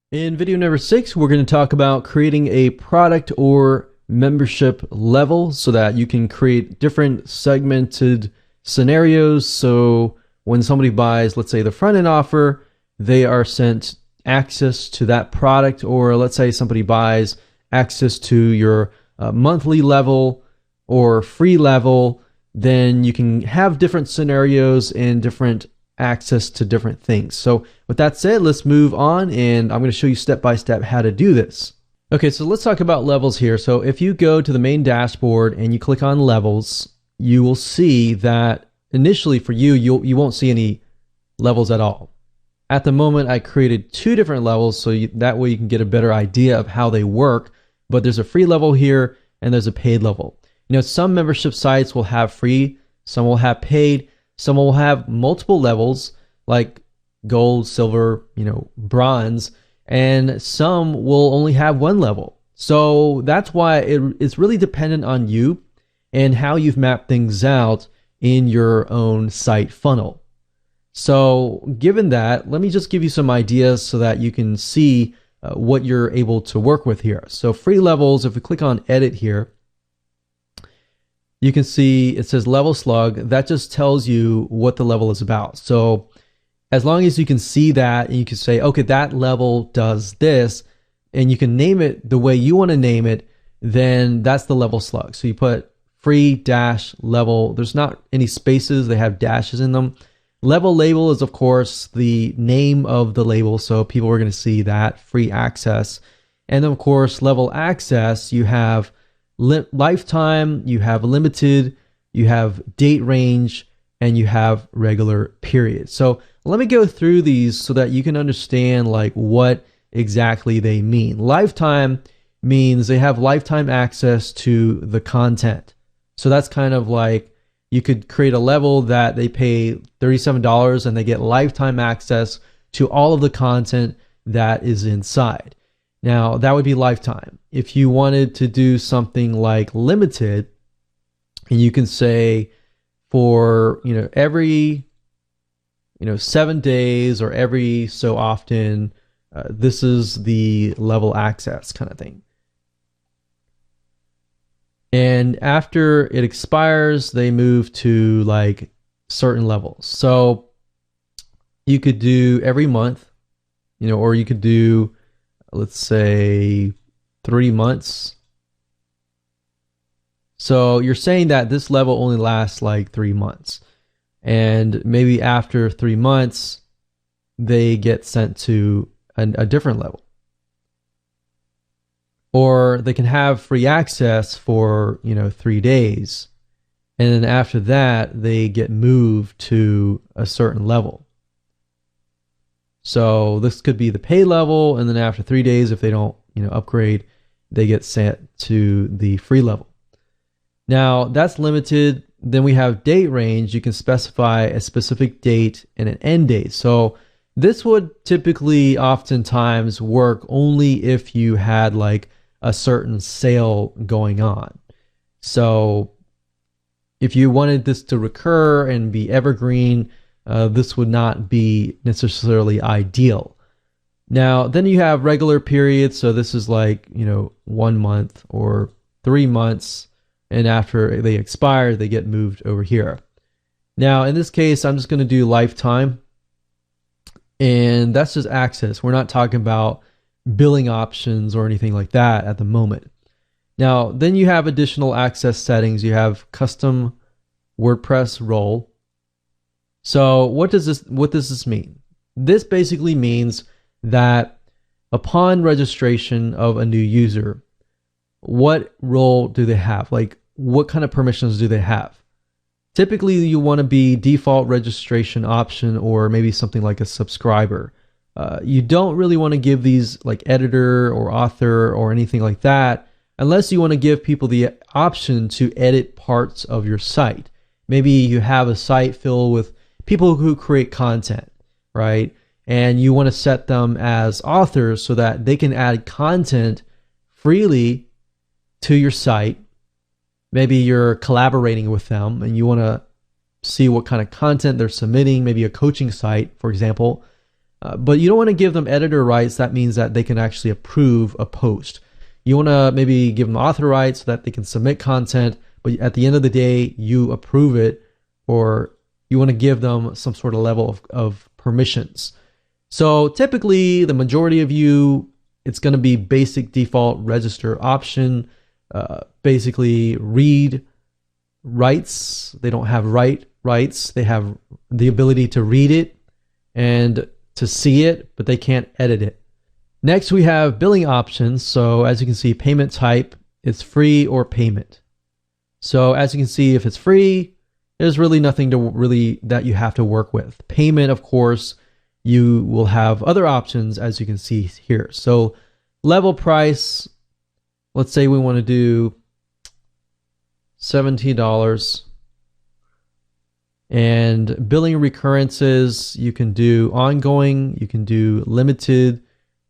In video number 6, we're going to talk about creating a product or membership level so that you can create different segmented scenarios. So when somebody buys, let's say, the front end offer, they are sent access to that product. Or let's say somebody buys access to your monthly level or free level, then you can have different scenarios and different access to different things. So with that said, let's move on, and I'm going to show you step by step how to do this. Okay, so let's talk about levels here. So if you go to the main dashboard and you click on levels, you will see that initially for you won't see any levels at all. At the moment, I created 2 different levels, so that way you can get a better idea of how they work. But there's a free level here and there's a paid level. Some membership sites will have free, some will have paid, some will have multiple levels like gold, silver, bronze, and some will only have 1 level. So that's why it's really dependent on you and how you've mapped things out in your own site funnel. So given that, let me just give you some ideas so that you can see what you're able to work with here. So free levels, if we click on edit here, you can see it says level slug. That just tells you what the level is about. So as long as you can see that and you can say, okay, that level does this, and you can name it the way you want to name it, then that's the level slug. So you put free dash level. There's not any spaces. They have dashes in them. Level label is, of course, the name of the label. So people are going to see that free access. And then, of course, level access, you have lifetime, you have limited, you have date range, and you have regular period. So let me go through these so that you can understand like what exactly they mean. Lifetime means they have lifetime access to the content. So that's kind of like you could create a level that they pay $37 and they get lifetime access to all of the content that is inside. Now, that would be lifetime. If you wanted to do something like limited, and you can say for, every, 7 days or every so often, this is the level access kind of thing. And after it expires, they move to like certain levels. So you could do every month, or you could do, let's say 3 months. So you're saying that this level only lasts like 3 months. And maybe after 3 months, they get sent to a different level. Or they can have free access for, 3 days. And then after that, they get moved to a certain level. So this could be the pay level, and then after 3 days, if they don't, upgrade, they get sent to the free level. Now that's limited. Then we have date range. You can specify a specific date and an end date. So this would typically oftentimes work only if you had like a certain sale going on. So if you wanted this to recur and be evergreen, this would not be necessarily ideal. Now, then you have regular periods. So this is like, 1 month or 3 months. And after they expire, they get moved over here. Now, in this case, I'm just going to do lifetime. And that's just access. We're not talking about billing options or anything like that at the moment. Now, then you have additional access settings. You have custom WordPress role. So what does this mean? This basically means that upon registration of a new user, what role do they have? Like, what kind of permissions do they have? Typically, you want to be default registration option or maybe something like a subscriber. You don't really want to give these like editor or author or anything like that unless you want to give people the option to edit parts of your site. Maybe you have a site filled with people who create content, right? And you want to set them as authors so that they can add content freely to your site. Maybe you're collaborating with them and you want to see what kind of content they're submitting, maybe a coaching site, for example. But you don't want to give them editor rights. That means that they can actually approve a post. You want to maybe give them author rights so that they can submit content, but at the end of the day, you approve it, or you want to give them some sort of level of permissions. So typically, the majority of you, it's going to be basic default register option. Basically, read rights. They don't have write rights. They have the ability to read it and to see it, but they can't edit it. Next, we have billing options. So as you can see, payment type is free or payment. So as you can see, if it's free, there's really nothing that you have to work with. Payment, of course, you will have other options as you can see here. So level price, let's say we want to do $17. And billing recurrences, you can do ongoing, you can do limited.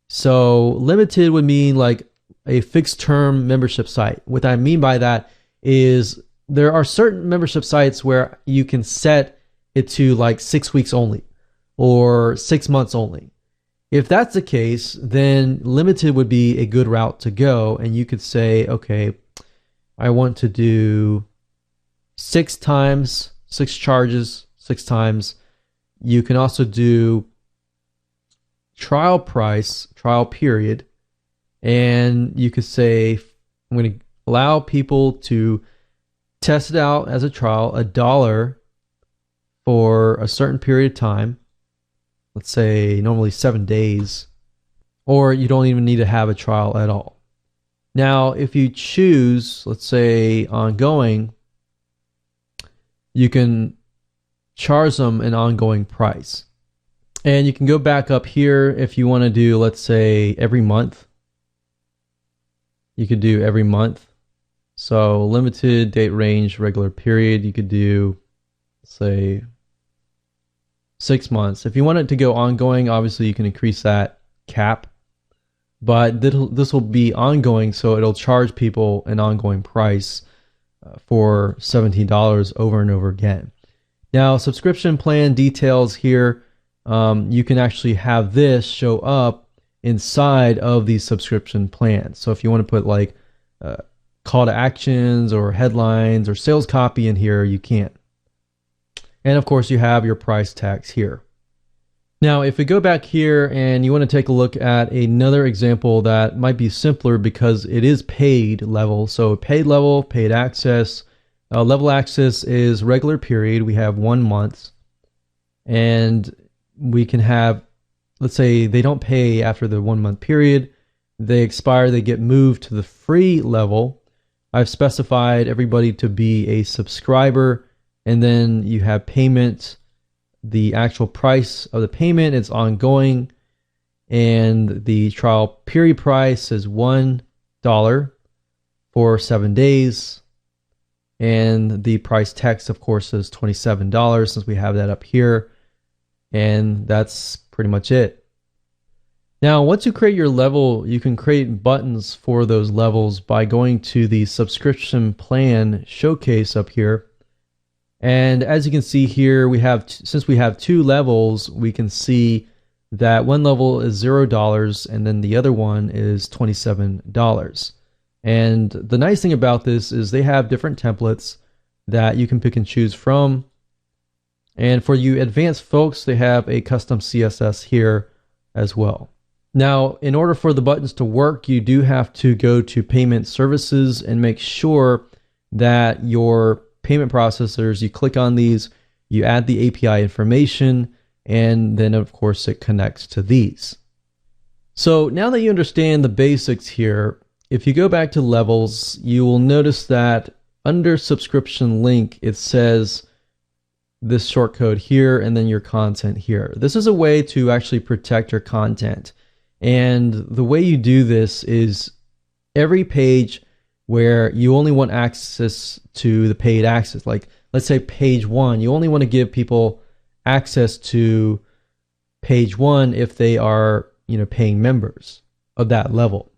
So limited would mean like a fixed term membership site. What I mean by that is there are certain membership sites where you can set it to like 6 weeks only or 6 months only. If that's the case, then limited would be a good route to go. And you could say, okay, I want to do 6 times, 6 charges, 6 times. You can also do trial price, trial period. And you could say, I'm going to allow people to test it out as a trial, $1 for a certain period of time. Let's say normally 7 days, or you don't even need to have a trial at all. Now, if you choose, let's say ongoing, you can charge them an ongoing price. And you can go back up here if you want to do, let's say every month. You could do every month. So limited, date range, regular period, you could do, say, 6 months. If you want it to go ongoing, obviously you can increase that cap. But this will be ongoing, so it'll charge people an ongoing price for $17 over and over again. Now, subscription plan details here, you can actually have this show up inside of these subscription plans. So if you want to put like call to actions or headlines or sales copy in here, you can. And of course, you have your price tags here. Now, if we go back here and you want to take a look at another example that might be simpler because it is paid level. So paid level, paid access. Level access is regular period. We have 1 month. And we can have, let's say they don't pay after the 1 month period. They expire, they get moved to the free level. I've specified everybody to be a subscriber. And then you have payment. The actual price of the payment is ongoing, and the trial period price is $1 for 7 days, and the price text, of course, is $27 since we have that up here, and that's pretty much it. Now, once you create your level, you can create buttons for those levels by going to the subscription plan showcase up here. And as you can see here, we have, since we have 2 levels, we can see that one level is $0 and then the other one is $27. And the nice thing about this is they have different templates that you can pick and choose from. And for you advanced folks, they have a custom CSS here as well. Now, in order for the buttons to work, you do have to go to payment services and make sure that your payment processors, you click on these, you add the API information, and then of course it connects to these. So now that you understand the basics here, if you go back to levels, you will notice that under subscription link, it says this shortcode here and then your content here. This is a way to actually protect your content. And the way you do this is every page where you only want access to the paid access. Like, let's say page 1, you only want to give people access to page 1 if they are, paying members of that level.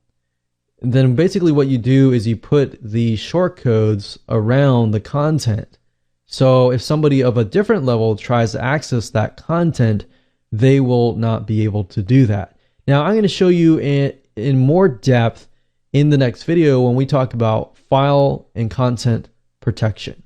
And then basically what you do is you put the shortcodes around the content. So if somebody of a different level tries to access that content, they will not be able to do that. Now, I'm going to show you in more depth in the next video when we talk about file and content protection.